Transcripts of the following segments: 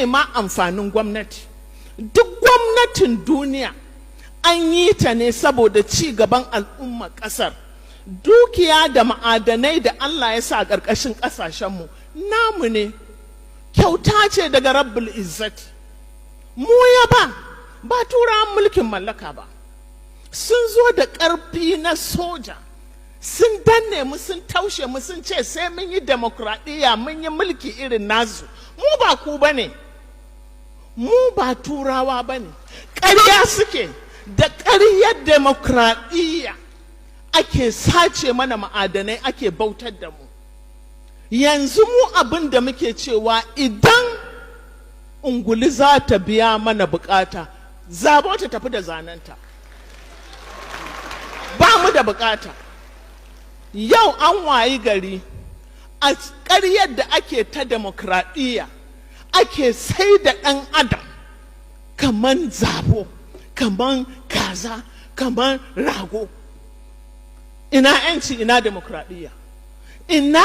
menene ma amfanin gwamnati? Duk gwamnatin duniya an yi ta ne saboda ci gaban al'ummar ƙasar. Dukiya da ma'adanai da Allah ya sa ƙarƙashin ƙasashenmu namu ne, kyauta ce daga Rabbul Izzati. Mu ya ba turawan mulkin mallaka ba. Sun zo da ƙarfi na soja, sun danne mu, sun taushe mu, sun ce sai mun yi demokradiyya, mun yi mulki irin nasu. Mu ba ku ba ne, mu ba turawa ba ne. Ƙarya suke, da ƙaryar demokradiyya ake sace mana ma'adanai, ake bautar da mu. Yanzu mu abin da muke cewa idan unguli za ta biya mana bukata, zabo ta tafi da zanenta. Ba mu da bukata. Yau an wayi gari a ƙaryar da ake ta demokradiyya, ake sai da ɗan adam kaman zabo, kaman kaza, kaman rago. Ina 'yanci, ina demokradiyya? Ina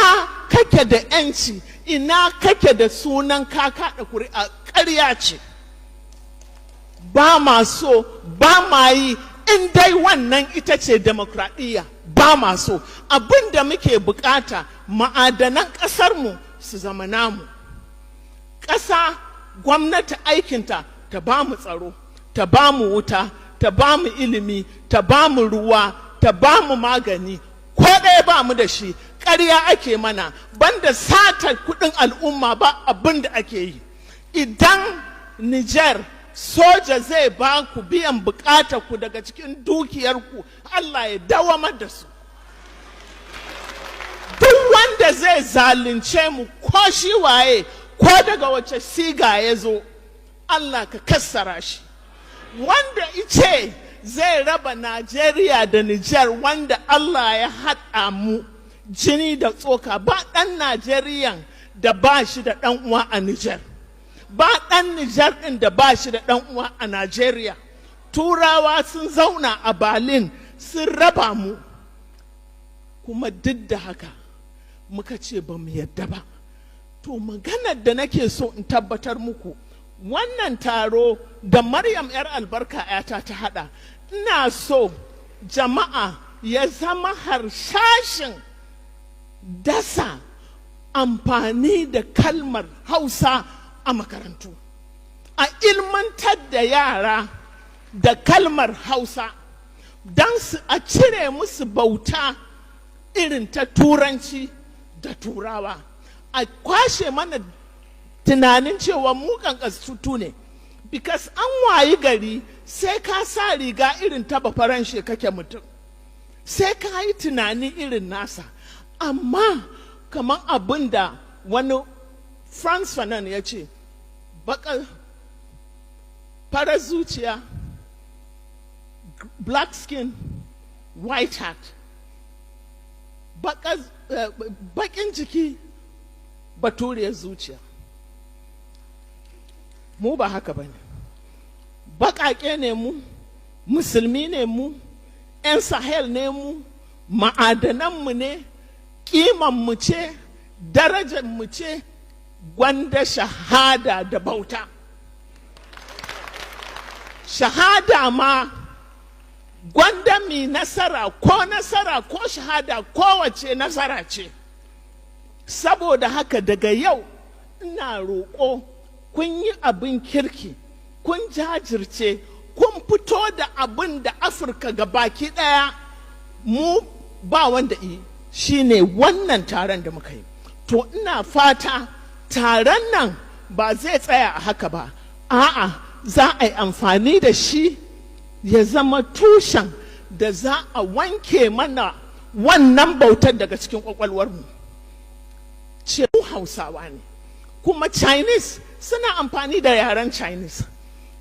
kake da 'yanci, ina kake da sunan kaka da kuri'a? Ƙarya ce. Ba ma so, ba ma yi. In dai wannan ita ce demokradiyya, ba ma so. Abin da muke bukata, ma'adanan ƙasarmu su zama namu. Ƙasa, gwamnati aikinta ta ba mu tsaro, ta ba mu wuta, ta ba mu ilimi, ta ba mu ruwa, ta ba mu magani. Ko ɗaya ba mu da shi. Ƙarya ake mana, banda sata kuɗin al'umma ba abin da ake yi. Idan Niger soja zai ba ku biyan bukatar ku daga cikin dukiyarku, Allah ya dawamar da su. Duk wanda zai zalunce mu, ko shi waye, ko daga wace siga ya zo, Allah ka kassara shi. Wanda ice zai raba Najeriya da Niger, wanda Allah ya haɗa mu jini da tsoka, ba ɗan Najeriyan da ba shi da ɗan uwa a Niger. Ba ɗan Nijar ɗin da ba shi da ɗan uwa a Najeriya. Turawa sun zauna a Berlin sun raba mu. Kuma duk da haka muka ce ba mu yadda ba. To maganar da nake so in tabbatar muku, wannan taro da Maryam 'yar albarka 'yata ta haɗa, ina so jama'a ya zama harshashin dasa amfani da kalmar Hausa a makarantu, a ilmantar da yara da kalmar Hausa, don a cire musu bauta irin ta turanci da turawa, a kwashe mana tunanin cewa mu kankastutu ne. Because an wayi gari sai ka sa riga irin ta bafaranshe kake mutum, sai ka yi tunani irin nasa. Amma kamar abin da wani Frantz Fanon ya ce, baka farar zuciya, black skin, white heart. Bakin jiki, baturiyar zuciya. Mu ba haka ba ne. Baƙaƙe ne mu, musulmi ne mu, 'yan Sahel ne mu, ma'adananmu ne, ƙimanmu ce, darajarmu ce, gwanda shahada da bauta. Shahada ma gwanda mi nasara ko shahada, kowace nasara ce. Saboda haka daga yau ina roƙo, kun yi abin kirki, kun jajirce, kun fito da abin da Afirka gabaki ɗaya mu ba wanda yi, shine wannan taron da muka yi. To ina fata taron nan ba zai tsaya a haka ba, a'a za a yi amfani da shi ya zama tushen da za a wanke mana wannan bautar daga cikin kwakwalwarmu. Ce mu Hausawa ne, kuma Chinese suna amfani da yaren Chinese,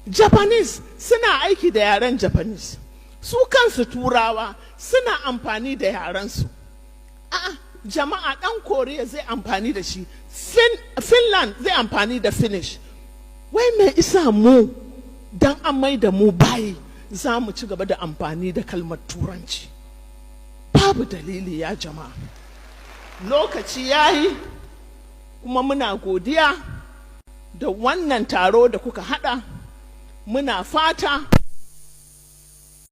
Japanese suna aiki da yaren Japanese, su kansu Turawa suna amfani da yarensu. A'a, jama'a ɗan Koriya zai amfani da shi, Finland zai amfani da Finnish. Wai mai isa mu dan an mai da mu bayi za mu ci gaba da amfani da kalmar Turanci? Babu dalili ya jama'a. Lokaci ya yi, kuma muna godiya da wannan taro da kuka hada, muna fata